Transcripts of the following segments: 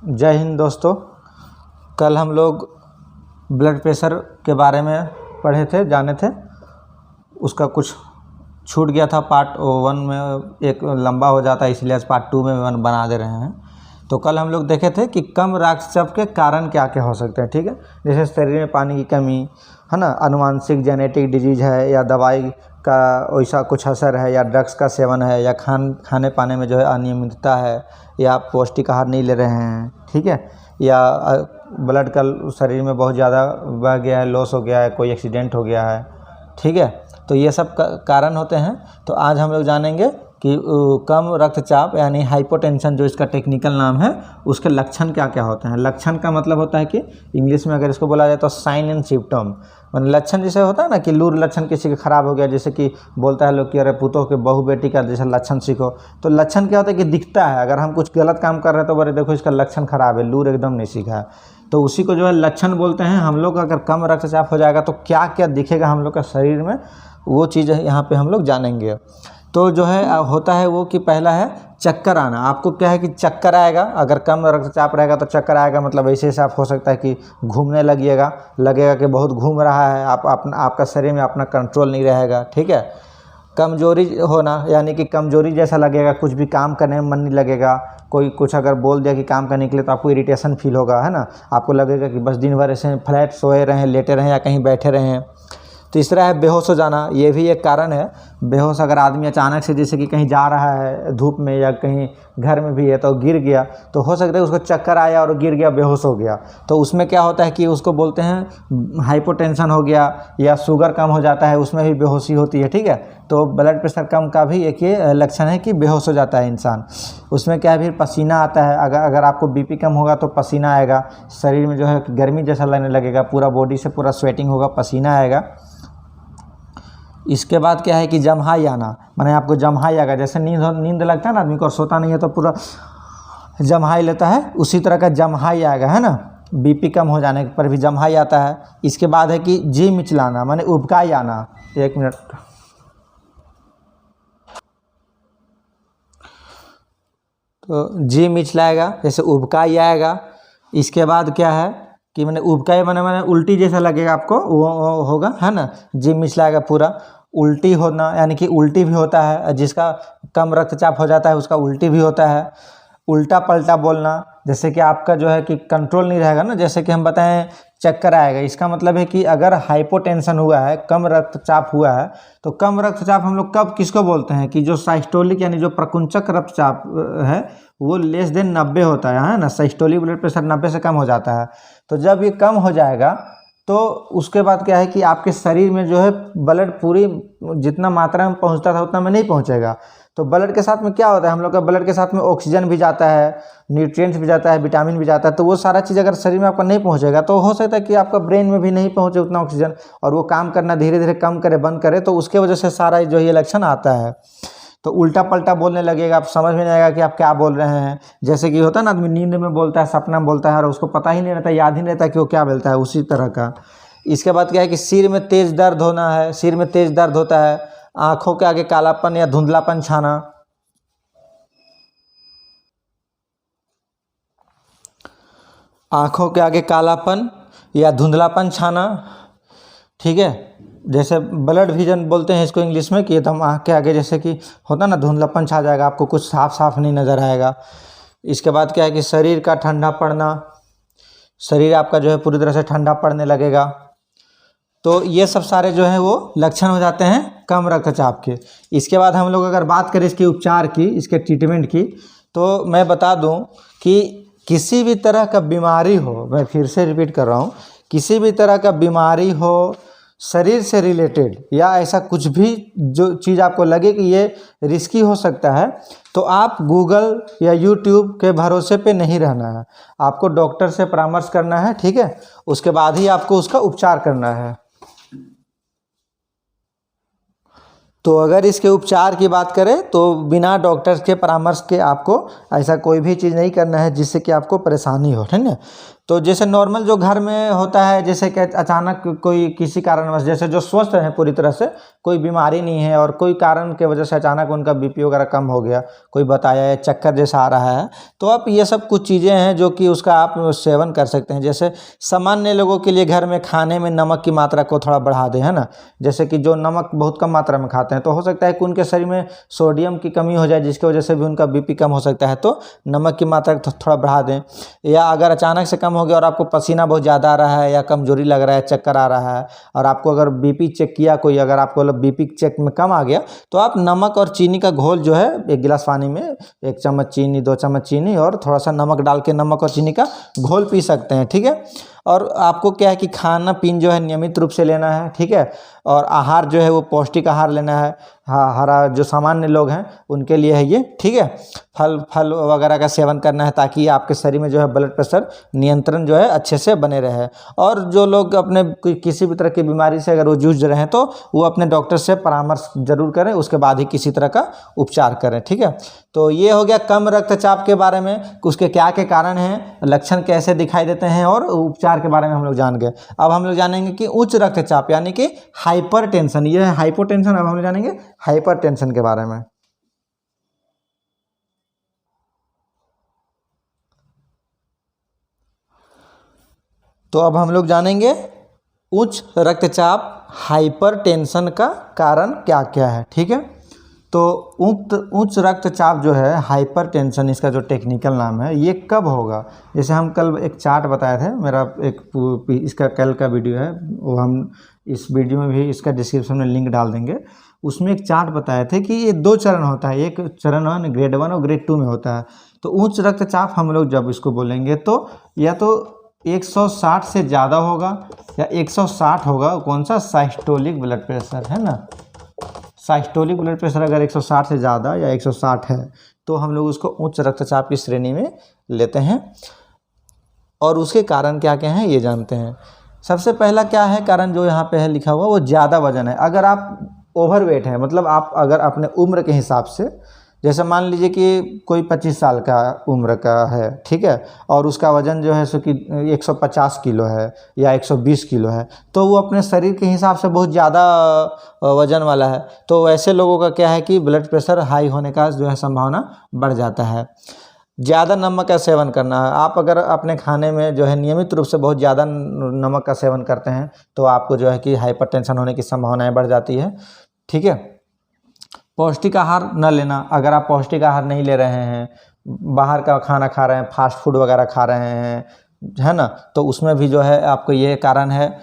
जय हिंद दोस्तों। कल हम लोग ब्लड प्रेशर के बारे में पढ़े थे, जाने थे। उसका कुछ छूट गया था, पार्ट 1 में एक लंबा हो जाता है, इसलिए आज पार्ट 2 में बना दे रहे हैं। तो कल हम लोग देखे थे कि कम रक्तचाप के कारण क्या क्या हो सकते हैं। ठीक है, जैसे शरीर में पानी की कमी है ना, अनुवांशिक जेनेटिक डिजीज है, या दवाई का वैसा कुछ असर है, या ड्रग्स का सेवन है, या खाने पाने में जो है अनियमितता है, या आप पौष्टिक आहार नहीं ले रहे हैं। ठीक है, या ब्लड का शरीर में बहुत ज़्यादा बह गया है, लॉस हो गया है, कोई एक्सीडेंट हो गया है। ठीक है, तो ये सब कारण होते हैं। तो आज हम लोग जानेंगे कि कम रक्तचाप यानी हाइपोटेंशन, जो इसका टेक्निकल नाम है, उसके लक्षण क्या क्या होते हैं। लक्षण का मतलब होता है कि इंग्लिश में अगर इसको बोला जाए तो साइन एंड सिम्टम। मतलब लक्षण जैसे होता है ना कि लूर लक्षण किसी का खराब हो गया, जैसे कि बोलता है लोग कि अरे पुतों के बहू बेटी का जैसे लक्षण सीखो। तो लक्षण क्या होता है कि दिखता है, अगर हम कुछ गलत काम कर रहे हैं तो बोले देखो इसका लक्षण खराब है, लूर एकदम नहीं सीखा है, तो उसी को जो है लक्षण बोलते हैं। हम लोग अगर कम रक्तचाप हो जाएगा तो क्या क्या दिखेगा हम लोग का शरीर में, वो चीज़ यहाँ पे हम लोग जानेंगे। तो जो है होता है वो कि पहला है चक्कर आना। आपको क्या है कि चक्कर आएगा, अगर कम रक्तचाप रहेगा तो चक्कर आएगा, मतलब ऐसे ऐसे आप हो सकता है कि घूमने लगेगा कि बहुत घूम रहा है, आपका शरीर में अपना कंट्रोल नहीं रहेगा। ठीक है, कमजोरी होना यानी कि कमजोरी जैसा लगेगा, कुछ भी काम करने में मन नहीं लगेगा। कोई कुछ अगर बोल दिया कि काम करने के लिए तो आपको इरिटेशन फील होगा, है ना। आपको लगेगा कि बस दिन भर ऐसे फ्लैट सोए रहें, लेटे रहें, या कहीं बैठे रहें। तीसरा है बेहोश हो जाना, ये भी एक कारण है। बेहोश अगर आदमी अचानक से जैसे कि कहीं जा रहा है धूप में, या कहीं घर में भी है तो गिर गया, तो हो सकता है उसको चक्कर आया और गिर गया, बेहोश हो गया। तो उसमें क्या होता है कि उसको बोलते हैं हाइपोटेंशन हो गया, या शुगर कम हो जाता है, उसमें भी बेहोशी होती है। ठीक है, तो ब्लड प्रेशर कम का भी एक ये लक्षण है कि बेहोश हो जाता है इंसान। उसमें क्या है, फिर पसीना आता है। अगर आपको बीपी कम होगा तो पसीना आएगा, शरीर में जो है गर्मी जैसा लगने लगेगा, पूरा बॉडी से पूरा स्वेटिंग होगा, पसीना आएगा। इसके बाद क्या है कि जम्हाई आना, माने आपको जम्हाई आएगा। जैसे नींद लगता है ना आदमी को और सोता नहीं है तो पूरा जम्हाई लेता है, उसी तरह का जम्हाई आएगा, है ना। बीपी कम हो जाने पर भी जम्हाई आता है। इसके बाद है कि जी मिचलाना, माने उबकाई आना। एक मिनट, तो जी मिचलाएगा, जैसे उबकाई आएगा। इसके बाद क्या है कि मैंने उबकाई मैंने उल्टी जैसा लगेगा आपको, वो होगा, है ना। जी मिचलाएगा पूरा। उल्टी होना यानी कि उल्टी भी होता है, जिसका कम रक्तचाप हो जाता है उसका उल्टी भी होता है। उल्टा पलटा बोलना, जैसे कि आपका जो है कि कंट्रोल नहीं रहेगा ना, जैसे कि हम बताएं चक्कर आएगा। इसका मतलब है कि अगर हाइपोटेंशन हुआ है, कम रक्तचाप हुआ है, तो कम रक्तचाप हम लोग कब किसको बोलते हैं कि जो साइस्टोलिक यानी जो प्रकुंचक रक्तचाप है वो लेस देन 90 होता है ना। साइस्टोलिक ब्लड प्रेशर 90 से कम हो जाता है। तो जब ये कम हो जाएगा तो उसके बाद क्या है कि आपके शरीर में जो है ब्लड पूरी जितना मात्रा में पहुंचता था उतना में नहीं पहुंचेगा। तो ब्लड के साथ में क्या होता है, हम लोग का ब्लड के साथ में ऑक्सीजन भी जाता है, न्यूट्रिएंट्स भी जाता है, विटामिन भी जाता है। तो वो सारा चीज़ अगर शरीर में आपका नहीं पहुंचेगा तो हो सकता है कि आपका ब्रेन में भी नहीं पहुंचे उतना ऑक्सीजन, और वो काम करना धीरे धीरे कम करे, बंद करे, तो उसके वजह से सारा जो ये लक्षण आता है। तो उल्टा पलटा बोलने लगेगा, आप समझ में नहीं आएगा कि आप क्या बोल रहे हैं। जैसे कि होता है ना आदमी नींद में बोलता है, सपना में बोलता है, और उसको पता ही नहीं रहता, याद ही नहीं रहता कि वो क्या बोलता है, उसी तरह का। इसके बाद क्या है कि सिर में तेज दर्द होना है, सिर में तेज दर्द होता है। आँखों के आगे कालापन या धुंधलापन छाना, आँखों के आगे कालापन या धुंधलापन छाना। ठीक है, जैसे ब्लड विजन बोलते हैं इसको इंग्लिश में, कि एकदम आँख के आगे जैसे कि होता ना धुंधलापन छा जाएगा, आपको कुछ साफ साफ नहीं नज़र आएगा। इसके बाद क्या है कि शरीर का ठंडा पड़ना, शरीर आपका जो है पूरी तरह से ठंडा पड़ने लगेगा। तो ये सब सारे जो है वो लक्षण हो जाते हैं कम रक्तचाप के। इसके बाद हम लोग अगर बात करें इसके उपचार की, इसके ट्रीटमेंट की, तो मैं बता दूं कि किसी भी तरह का बीमारी हो, मैं फिर से रिपीट कर रहा हूँ, किसी भी तरह का बीमारी हो शरीर से रिलेटेड, या ऐसा कुछ भी जो चीज़ आपको लगे कि ये रिस्की हो सकता है, तो आप गूगल या यूट्यूब के भरोसे पे नहीं रहना है, आपको डॉक्टर से परामर्श करना है। ठीक है, उसके बाद ही आपको उसका उपचार करना है। तो अगर इसके उपचार की बात करें तो बिना डॉक्टर के परामर्श के आपको ऐसा कोई भी चीज़ नहीं करना है जिससे कि आपको परेशानी हो, ठीक है। तो जैसे नॉर्मल जो घर में होता है, जैसे कि अचानक कोई किसी कारणवश, जैसे जो स्वस्थ हैं पूरी तरह से, कोई बीमारी नहीं है और कोई कारण के वजह से अचानक उनका बीपी वगैरह कम हो गया, कोई बताया है चक्कर जैसा आ रहा है, तो आप ये सब कुछ चीज़ें हैं जो कि उसका आप सेवन कर सकते हैं। जैसे सामान्य लोगों के लिए घर में खाने में नमक की मात्रा को थोड़ा बढ़ा दें, है ना। जैसे कि जो नमक बहुत कम मात्रा में खाते हैं, तो हो सकता है कि उनके शरीर में सोडियम की कमी हो जाए, जिसकी वजह से भी उनका बीपी कम हो सकता है, तो नमक की मात्रा थोड़ा बढ़ा दें। या अगर अचानक से कम हो गया और आपको पसीना बहुत ज़्यादा आ रहा है या कमजोरी लग रहा है, चक्कर आ रहा है, और आपको अगर बीपी चेक किया कोई, अगर आपको बीपी चेक में कम आ गया, तो आप नमक और चीनी का घोल जो है 1 गिलास पानी में 1 चम्मच चीनी, 2 चम्मच चीनी और थोड़ा सा नमक डाल के नमक और चीनी का घोल पी सकते हैं, ठीक है। और आपको क्या है कि खाना पीन जो है नियमित रूप से लेना है, ठीक है। और आहार जो है वो पौष्टिक आहार लेना है। हरा जो सामान्य लोग हैं उनके लिए है ये, ठीक है। फल वगैरह का सेवन करना है ताकि आपके शरीर में जो है ब्लड प्रेशर नियंत्रण जो है अच्छे से बने रहे। और जो लोग अपने किसी भी तरह की बीमारी से अगर वो जूझ रहे हैं, तो वो अपने डॉक्टर से परामर्श जरूर करें, उसके बाद ही किसी तरह का उपचार करें, ठीक है। तो ये हो गया कम रक्तचाप के बारे में, उसके क्या के कारण हैं, लक्षण कैसे दिखाई देते हैं और उपचार के बारे में हम लोग जान गए। अब हम लोग जानेंगे कि उच्च रक्तचाप यानी कि हाइपरटेंशन, ये है हाइपोटेंशन। अब हम लोग जानेंगे हाइपरटेंशन के बारे में। तो अब हम लोग जानेंगे उच्च रक्तचाप हाइपरटेंशन का कारण क्या क्या है, ठीक है। तो उच्च रक्तचाप जो है हाइपरटेंशन, इसका जो टेक्निकल नाम है, ये कब होगा। जैसे हम कल एक चार्ट बताए थे, मेरा एक इसका कल का वीडियो है, वो हम इस वीडियो में भी इसका डिस्क्रिप्शन में लिंक डाल देंगे। उसमें एक चार्ट बताए थे कि ये 2 चरण होता है, एक चरण 1 ग्रेड 1 और ग्रेड 2 में होता है। तो उच्च रक्तचाप हम लोग जब इसको बोलेंगे तो या तो 160 से ज़्यादा होगा या 160 होगा, कौन सा, साइस्टोलिक ब्लड प्रेशर, है ना। साइस्टोलिक ब्लड प्रेशर अगर 160 से ज़्यादा या 160 है, तो हम लोग उसको उच्च रक्तचाप की श्रेणी में लेते हैं। और उसके कारण क्या क्या हैं ये जानते हैं। सबसे पहला क्या है कारण, जो यहाँ पे है लिखा हुआ, वो ज़्यादा वजन है। अगर आप ओवरवेट है, मतलब आप अगर अपने उम्र के हिसाब से, जैसे मान लीजिए कि कोई 25 साल का उम्र का है, ठीक है, और उसका वज़न जो है सो कि 150 किलो है या 120 किलो है, तो वो अपने शरीर के हिसाब से बहुत ज़्यादा वज़न वाला है। तो ऐसे लोगों का क्या है कि ब्लड प्रेशर हाई होने का जो है संभावना बढ़ जाता है। ज़्यादा नमक का सेवन करना है। आप अगर अपने खाने में जो है नियमित रूप से बहुत ज़्यादा नमक का सेवन करते हैं, तो आपको जो है कि हाइपरटेंशन होने की संभावनाएँ बढ़ जाती है, ठीक है। पौष्टिक आहार न लेना। अगर आप पौष्टिक आहार नहीं ले रहे हैं, बाहर का खाना खा रहे हैं, फास्ट फूड वगैरह खा रहे हैं, है ना, तो उसमें भी जो है आपको ये कारण है।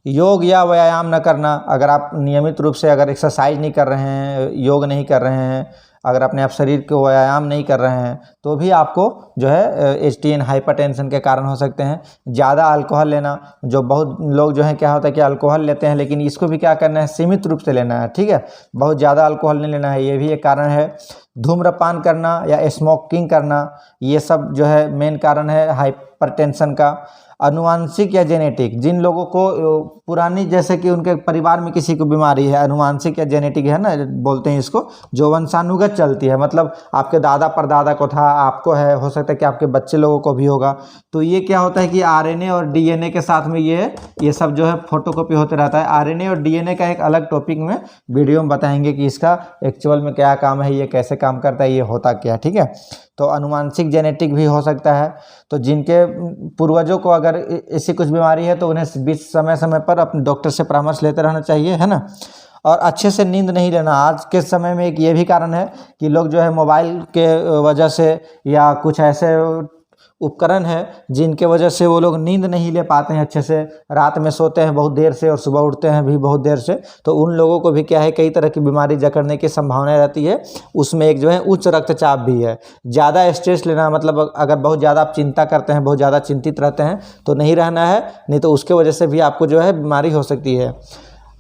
योग या व्यायाम न करना। अगर आप नियमित रूप से अगर एक्सरसाइज नहीं कर रहे हैं, योग नहीं कर रहे हैं, अगर अपने आप शरीर को व्यायाम नहीं कर रहे हैं, तो भी आपको जो है एचटीएन हाइपरटेंशन के कारण हो सकते हैं। ज़्यादा अल्कोहल लेना। जो बहुत लोग जो है क्या होता है कि अल्कोहल लेते हैं, लेकिन इसको भी क्या करना है, सीमित रूप से लेना है, ठीक है। बहुत ज़्यादा अल्कोहल नहीं लेना है, ये भी एक कारण है। धूम्रपान करना या स्मोकिंग करना, ये सब जो है मेन कारण है हाइपरटेंशन का। अनुवांशिक या जेनेटिक, जिन लोगों को पुरानी, जैसे कि उनके परिवार में किसी को बीमारी है, अनुवांशिक या जेनेटिक है ना, बोलते हैं इसको, जो वंशानुगत चलती है, मतलब आपके दादा परदादा को था, आपको है, हो सकता है कि आपके बच्चे लोगों को भी होगा। तो ये क्या होता है कि आरएनए और डीएनए के साथ में ये सब जो है फोटोकॉपी होते रहता है। आरएनए और डीएनए का एक अलग टॉपिक में वीडियो में बताएंगे कि इसका एक्चुअल में क्या काम है, ये कैसे काम करता है, ये होता क्या, ठीक है। तो अनुवांशिक जेनेटिक भी हो सकता है। तो जिनके पूर्वजों को अगर ऐसी कुछ बीमारी है, तो उन्हें बीच समय समय पर अपने डॉक्टर से परामर्श लेते रहना चाहिए, है ना। और अच्छे से नींद नहीं लेना। आज के समय में एक ये भी कारण है कि लोग जो है मोबाइल के वजह से या कुछ ऐसे उपकरण है जिनके वजह से वो लोग नींद नहीं ले पाते हैं अच्छे से, रात में सोते हैं बहुत देर से और सुबह उठते हैं भी बहुत देर से। तो उन लोगों को भी क्या है, कई तरह की बीमारी जकड़ने की संभावना रहती है। उसमें एक जो है उच्च रक्तचाप भी है। ज़्यादा स्ट्रेस लेना, मतलब अगर बहुत ज़्यादा आप चिंता करते हैं, बहुत ज़्यादा चिंतित रहते हैं, तो नहीं रहना है, नहीं तो उसके वजह से भी आपको जो है बीमारी हो सकती है।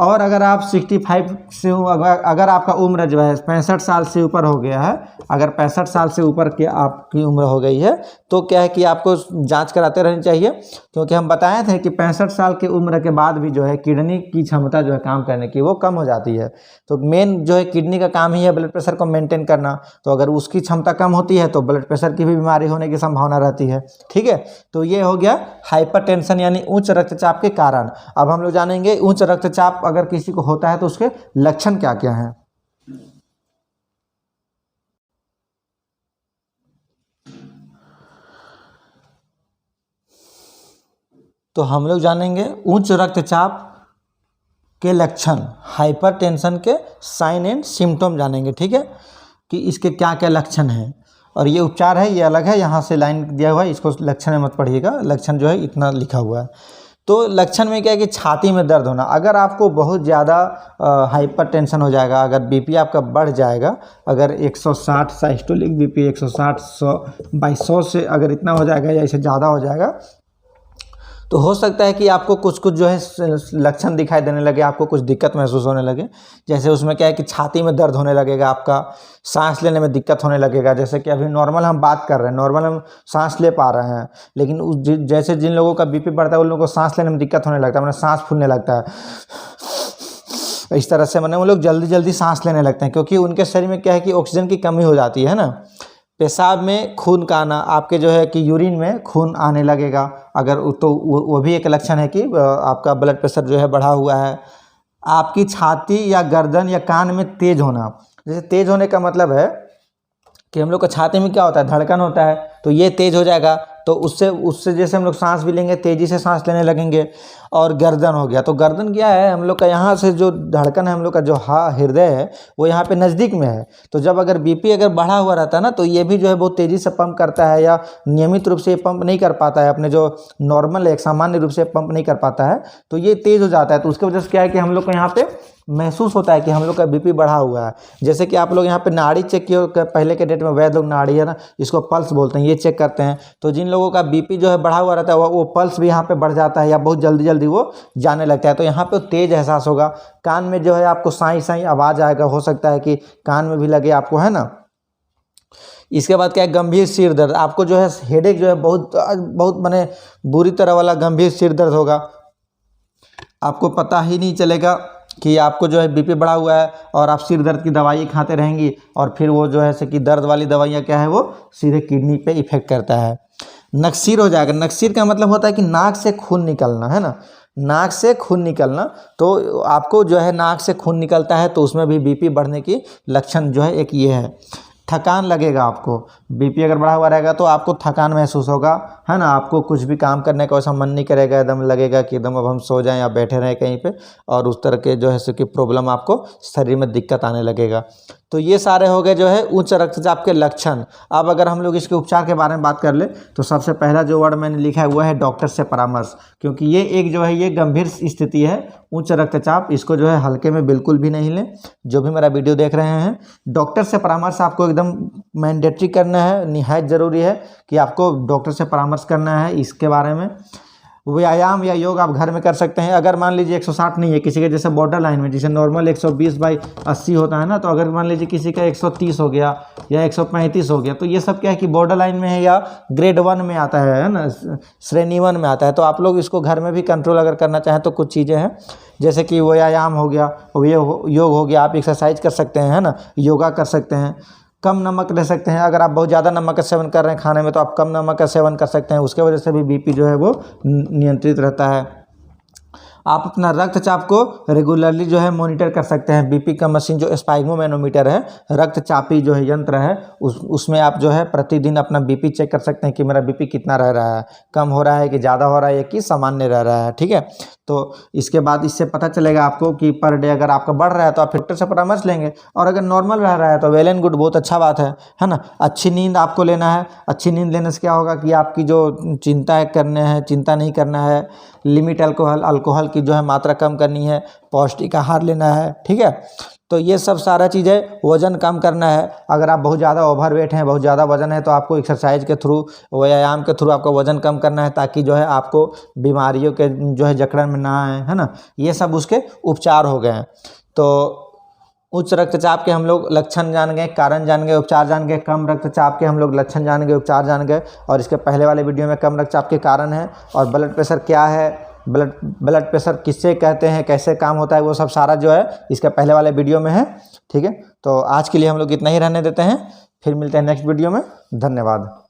और अगर आप 65 से अगर आपका उम्र जो है 65 साल से ऊपर हो गया है, अगर 65 साल से ऊपर की आपकी उम्र हो गई है तो क्या है कि आपको जांच कराते रहनी चाहिए, क्योंकि हम बताए थे कि 65 साल की उम्र के बाद भी जो है किडनी की क्षमता जो है काम करने की वो कम हो जाती है। तो मेन जो है किडनी का काम ही है ब्लड प्रेशर को मेंटेन करना, तो अगर उसकी क्षमता कम होती है तो ब्लड प्रेशर की भी बीमारी होने की संभावना रहती है। ठीक है, तो ये हो गया हाइपरटेंशन यानी उच्च रक्तचाप के कारण। अब हम लोग जानेंगे उच्च रक्तचाप अगर किसी को होता है तो उसके लक्षण क्या क्या हैं। तो हम लोग जानेंगे उच्च रक्तचाप के लक्षण, हाइपरटेंशन के साइन एंड सिम्टम जानेंगे। ठीक है, कि इसके क्या क्या लक्षण हैं, और ये उपचार है, ये अलग है, यहाँ से लाइन दिया हुआ है, इसको लक्षण में मत पढ़िएगा, लक्षण जो है इतना लिखा हुआ है। तो लक्षण में क्या है कि छाती में दर्द होना, अगर आपको बहुत ज़्यादा हाइपरटेंशन हो जाएगा, अगर बीपी आपका बढ़ जाएगा, अगर 160 साइस्टोलिक बीपी 160/100 से अगर इतना हो जाएगा या इससे ज़्यादा हो जाएगा, तो हो सकता है कि आपको कुछ कुछ जो है लक्षण दिखाई देने लगे, आपको कुछ दिक्कत महसूस होने लगे। जैसे उसमें क्या है कि छाती में दर्द होने लगेगा, आपका सांस लेने में दिक्कत होने लगेगा। जैसे कि अभी नॉर्मल हम बात कर रहे हैं, नॉर्मल हम सांस ले पा रहे हैं, लेकिन जैसे जिन लोगों का बीपी बढ़ता है उन लोगों को सांस लेने में दिक्कत होने लगता है, मतलब सांस फूलने लगता है इस तरह से, मतलब वो लोग जल्दी जल्दी सांस लेने लगते हैं, क्योंकि उनके शरीर में क्या है कि ऑक्सीजन की कमी हो जाती है ना। पेशाब में खून का आना, आपके जो है कि यूरिन में खून आने लगेगा, अगर तो वो भी एक लक्षण है कि आपका ब्लड प्रेशर जो है बढ़ा हुआ है। आपकी छाती या गर्दन या कान में तेज होना, जैसे तेज होने का मतलब है कि हम लोग का छाती में क्या होता है, धड़कन होता है, तो ये तेज हो जाएगा, तो उससे जैसे हम लोग सांस भी लेंगे तेज़ी से सांस लेने लगेंगे। और गर्दन हो गया, तो गर्दन क्या है, हम लोग का यहाँ से जो धड़कन है, हम लोग का जो हृदय है वो यहाँ पे नज़दीक में है, तो जब अगर बीपी अगर बढ़ा हुआ रहता है ना, तो ये भी जो है बहुत तेज़ी से पंप करता है, या नियमित रूप से ये पंप नहीं कर पाता है, अपने जो नॉर्मल एक सामान्य रूप से पंप नहीं कर पाता है, तो ये तेज़ हो जाता है। तो उसकी वजह से क्या है कि हम लोग को यहाँ पे महसूस होता है कि हम लोग का बीपी बढ़ा हुआ है। जैसे कि आप लोग यहाँ पे नाड़ी चेक किए, पहले के डेट में वैद्य लोग नाड़ी है ना, इसको पल्स बोलते हैं, ये चेक करते हैं, तो जिन लोगों का बीपी जो है बढ़ा हुआ रहता है वो पल्स भी यहाँ पे बढ़ जाता है, या बहुत जल्दी जल्दी वो जाने लगता है, तो यहाँ पे तेज एहसास होगा। कान में जो है आपको साई साई आवाज़ आएगा, हो सकता है कि कान में भी लगे आपको, है ना। इसके बाद क्या है, गंभीर सिर दर्द, आपको जो है हेडेक जो है बहुत माने बुरी तरह वाला गंभीर सिर दर्द होगा, आपको पता ही नहीं चलेगा कि आपको जो है बीपी बढ़ा हुआ है, और आप सिर दर्द की दवाई खाते रहेंगी, और फिर वो जो है कि दर्द वाली दवाइयाँ क्या है वो सीधे किडनी पे इफेक्ट करता है। नक्सीर हो जाएगा, नक्सीर का मतलब होता है कि नाक से खून निकलना, है ना, नाक से खून निकलना, तो आपको जो है नाक से खून निकलता है, तो उसमें भी बीपी बढ़ने की लक्षण जो है एक ये है। थकान लगेगा, आपको बीपी अगर बढ़ा हुआ रहेगा तो आपको थकान महसूस होगा, है ना, आपको कुछ भी काम करने का वैसा मन नहीं करेगा, एकदम लगेगा कि एकदम अब हम सो जाएं या बैठे रहें कहीं पे, और उस तरह के जो है सो कि प्रॉब्लम आपको शरीर में दिक्कत आने लगेगा। तो ये सारे हो गए जो है उच्च रक्तचाप के लक्षण। अब अगर हम लोग इसके उपचार के बारे में बात कर ले, तो सबसे पहला जो वर्ड मैंने लिखा है वो है डॉक्टर से परामर्श, क्योंकि ये एक जो है ये गंभीर स्थिति है उच्च रक्तचाप, इसको जो है हल्के में बिल्कुल भी नहीं लें। जो भी मेरा वीडियो देख रहे हैं, डॉक्टर से परामर्श आपको एकदम मैंडेटरी करना है, निहायत ज़रूरी है कि आपको डॉक्टर से परामर्श करना है इसके बारे में। व्यायाम या योग आप घर में कर सकते हैं। अगर मान लीजिए 160 नहीं है किसी के, जैसे बॉर्डर लाइन में जैसे नॉर्मल 120/80 होता है ना, तो अगर मान लीजिए किसी का 130 हो गया या 135 हो गया, तो ये सब क्या है कि बॉर्डर लाइन में है या ग्रेड 1 में आता है ना, श्रेणी 1 में आता है, तो आप लोग इसको घर में भी कंट्रोल अगर करना चाहें तो कुछ चीज़ें हैं, जैसे कि व्यायाम हो गया, योग हो गया, आप एक्सरसाइज कर सकते हैं, है ना, योगा कर सकते हैं, कम नमक ले सकते हैं। अगर आप बहुत ज़्यादा नमक का सेवन कर रहे हैं खाने में, तो आप कम नमक का सेवन कर सकते हैं, उसके वजह से भी बीपी जो है वो नियंत्रित रहता है। आप अपना रक्तचाप को रेगुलरली जो है मॉनिटर कर सकते हैं। बीपी का मशीन जो स्पाइगमोमैनोमीटर है, रक्तचापी जो है यंत्र है, उसमें आप जो है प्रतिदिन अपना बीपी चेक कर सकते हैं कि मेरा बीपी कितना रह रहा है, कम हो रहा है कि ज़्यादा हो रहा है कि सामान्य रह रहा है। ठीक है, तो इसके बाद इससे पता चलेगा आपको कि पर डे अगर आपका बढ़ रहा है तो आप डॉक्टर से परामर्श लेंगे, और अगर नॉर्मल रह रहा है तो वेल एंड गुड, बहुत अच्छा बात है ना। अच्छी नींद आपको लेना है। अच्छी नींद लेने से क्या होगा कि आपकी जो चिंता नहीं करना है, लिमिट अल्कोहल की जो है मात्रा कम करनी है, पौष्टिक आहार लेना है। ठीक है, तो ये सब सारा चीज़ें वज़न कम करना है। अगर आप बहुत ज़्यादा ओवरवेट हैं, बहुत ज़्यादा वज़न है, तो आपको एक्सरसाइज के थ्रू, व्यायाम के थ्रू आपको वज़न कम करना है, ताकि जो है आपको बीमारियों के जो है जकड़न में ना आए, है ना। ये सब उसके उपचार हो गए हैं। तो उच्च रक्तचाप के हम लोग लक्षण जान गए, कारण जान गए, उपचार जान गए। कम रक्तचाप के हम लोग लक्षण जान गए, उपचार जान गए। और इसके पहले वाले वीडियो में कम रक्तचाप के कारण है और ब्लड प्रेशर क्या है, ब्लड प्रेशर किससे कहते हैं, कैसे काम होता है, वो सब सारा जो है इसके पहले वाले वीडियो में है। ठीक है, तो आज के लिए हम लोग इतना ही रहने देते हैं, फिर मिलते हैं नेक्स्ट वीडियो में। धन्यवाद।